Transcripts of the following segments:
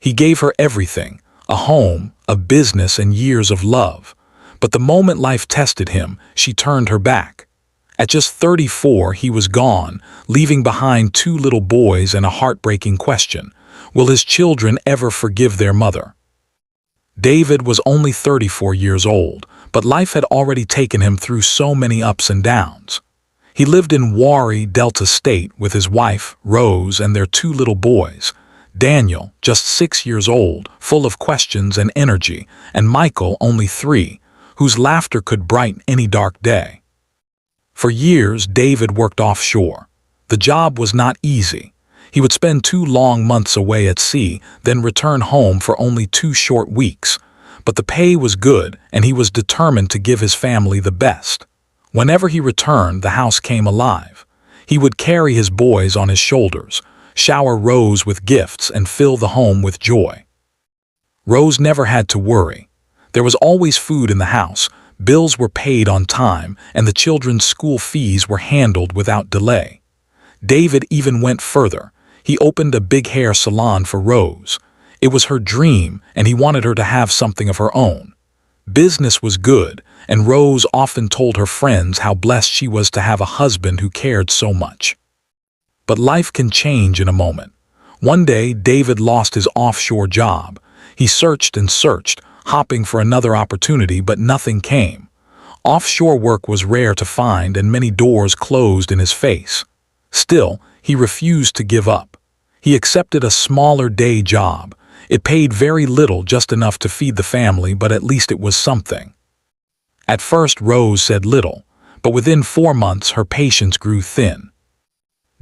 He gave her everything, a home, a business, and years of love. But the moment life tested him, she turned her back. At just 34, he was gone, leaving behind 2 little boys and a heartbreaking question: will his children ever forgive their mother? David was only 34 years old, but life had already taken him through so many ups and downs. He lived in Warri, Delta State, with his wife, Rose, and their 2 little boys. Daniel, just 6 years old, full of questions and energy, and Michael, only 3, whose laughter could brighten any dark day. For years, David worked offshore. The job was not easy. He would spend 2 long months away at sea, then return home for only 2 short weeks. But the pay was good, and he was determined to give his family the best. Whenever he returned, the house came alive. He would carry his boys on his shoulders, shower Rose with gifts, and fill the home with joy. Rose never had to worry. There was always food in the house, bills were paid on time, and the children's school fees were handled without delay. David even went further. He opened a big hair salon for Rose. It was her dream, and he wanted her to have something of her own. Business was good, and Rose often told her friends how blessed she was to have a husband who cared so much. But life can change in a moment. One day, David lost his offshore job. He searched and searched, hopping for another opportunity, but nothing came. Offshore work was rare to find, and many doors closed in his face. Still, he refused to give up. He accepted a smaller day job. It paid very little, just enough to feed the family, but at least it was something. At first, Rose said little, but within 4 months her patience grew thin.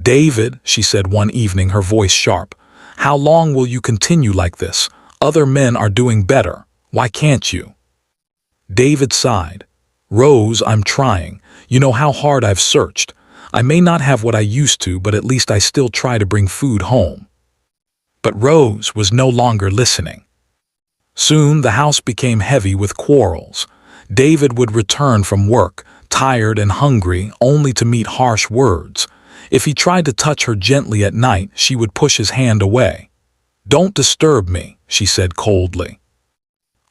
"David," she said one evening, her voice sharp, "how long will you continue like this? Other men are doing better. Why can't you?" David sighed. "Rose, I'm trying. You know how hard I've searched. I may not have what I used to, but at least I still try to bring food home." But Rose was no longer listening. Soon the house became heavy with quarrels. David would return from work, tired and hungry, only to meet harsh words. If he tried to touch her gently at night, she would push his hand away. "Don't disturb me," she said coldly.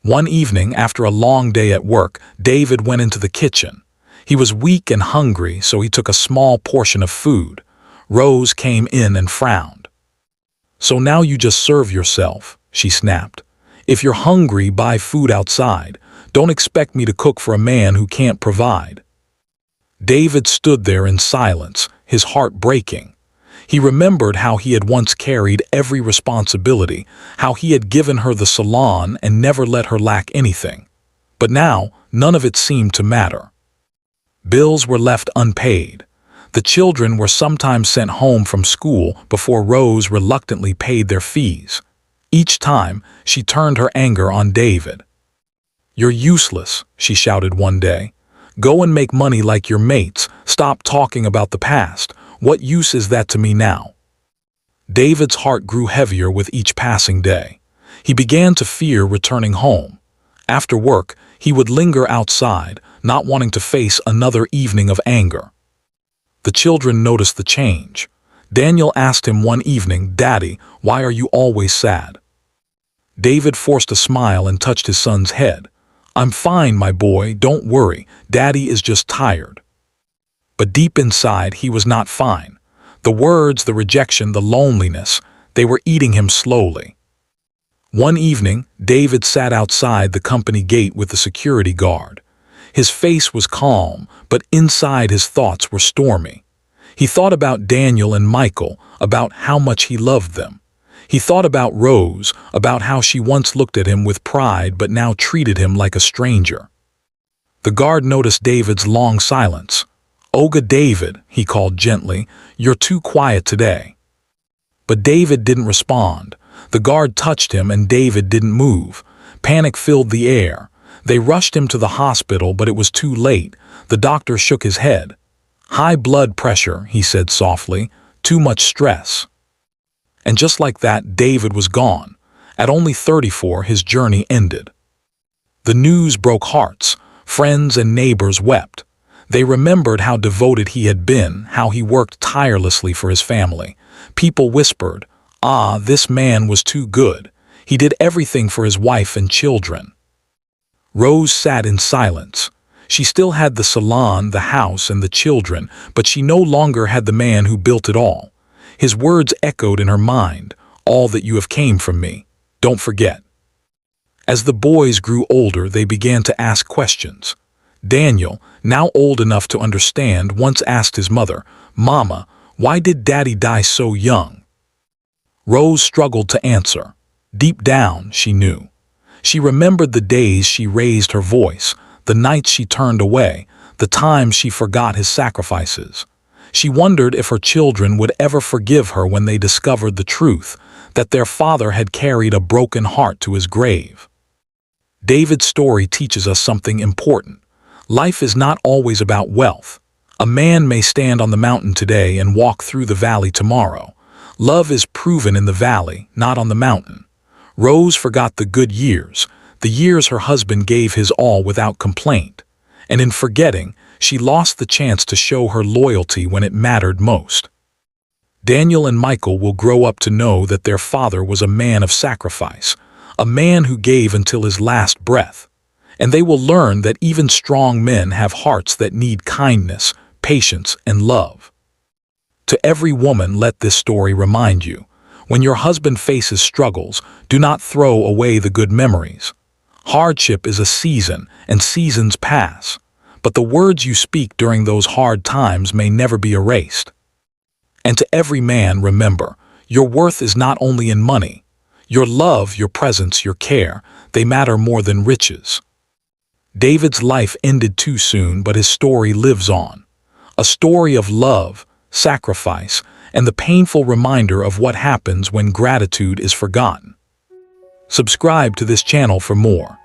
One evening, after a long day at work, David went into the kitchen. He was weak and hungry, so he took a small portion of food. Rose came in and frowned. "So now you just serve yourself," she snapped. "If you're hungry, buy food outside. Don't expect me to cook for a man who can't provide." David stood there in silence, his heart breaking. He remembered how he had once carried every responsibility, how he had given her the salon and never let her lack anything. But now, none of it seemed to matter. Bills were left unpaid. The children were sometimes sent home from school before Rose reluctantly paid their fees. Each time, she turned her anger on David. "You're useless," she shouted one day. "Go and make money like your mates. Stop talking about the past. What use is that to me now?" David's heart grew heavier with each passing day. He began to fear returning home. After work, he would linger outside, not wanting to face another evening of anger. The children noticed the change. Daniel asked him one evening, "Daddy, why are you always sad?" David forced a smile and touched his son's head. "I'm fine, my boy, don't worry. Daddy is just tired." But deep inside, he was not fine. The words, the rejection, the loneliness, they were eating him slowly. One evening, David sat outside the company gate with the security guard. His face was calm, but inside his thoughts were stormy. He thought about Daniel and Michael, about how much he loved them. He thought about Rose, about how she once looked at him with pride but now treated him like a stranger. The guard noticed David's long silence. "Oga David," he called gently, "you're too quiet today." But David didn't respond. The guard touched him and David didn't move. Panic filled the air. They rushed him to the hospital, but it was too late. The doctor shook his head. "High blood pressure," he said softly. "Too much stress." And just like that, David was gone. At only 34, his journey ended. The news broke hearts. Friends and neighbors wept. They remembered how devoted he had been, how he worked tirelessly for his family. People whispered, "Ah, this man was too good. He did everything for his wife and children. Rose sat in silence. She still had the salon, the house, and the children, but she no longer had the man who built it all. His words echoed in her mind, "All that you have came from me. Don't forget." As the boys grew older, they began to ask questions. Daniel, now old enough to understand, once asked his mother, "Mama, why did Daddy die so young?" Rose struggled to answer. Deep down, she knew. She remembered the days she raised her voice, the nights she turned away, the times she forgot his sacrifices. She wondered if her children would ever forgive her when they discovered the truth, that their father had carried a broken heart to his grave. David's story teaches us something important. Life is not always about wealth. A man may stand on the mountain today and walk through the valley tomorrow. Love is proven in the valley, not on the mountain. Rose forgot the good years, the years her husband gave his all without complaint. And in forgetting, she lost the chance to show her loyalty when it mattered most. Daniel and Michael will grow up to know that their father was a man of sacrifice, a man who gave until his last breath. And they will learn that even strong men have hearts that need kindness, patience, and love. To every woman, let this story remind you, when your husband faces struggles, do not throw away the good memories. Hardship is a season, and seasons pass, but the words you speak during those hard times may never be erased. And to every man, remember, your worth is not only in money. Your love, your presence, your care, they matter more than riches. David's life ended too soon, but his story lives on. A story of love, sacrifice, and the painful reminder of what happens when gratitude is forgotten. Subscribe to this channel for more.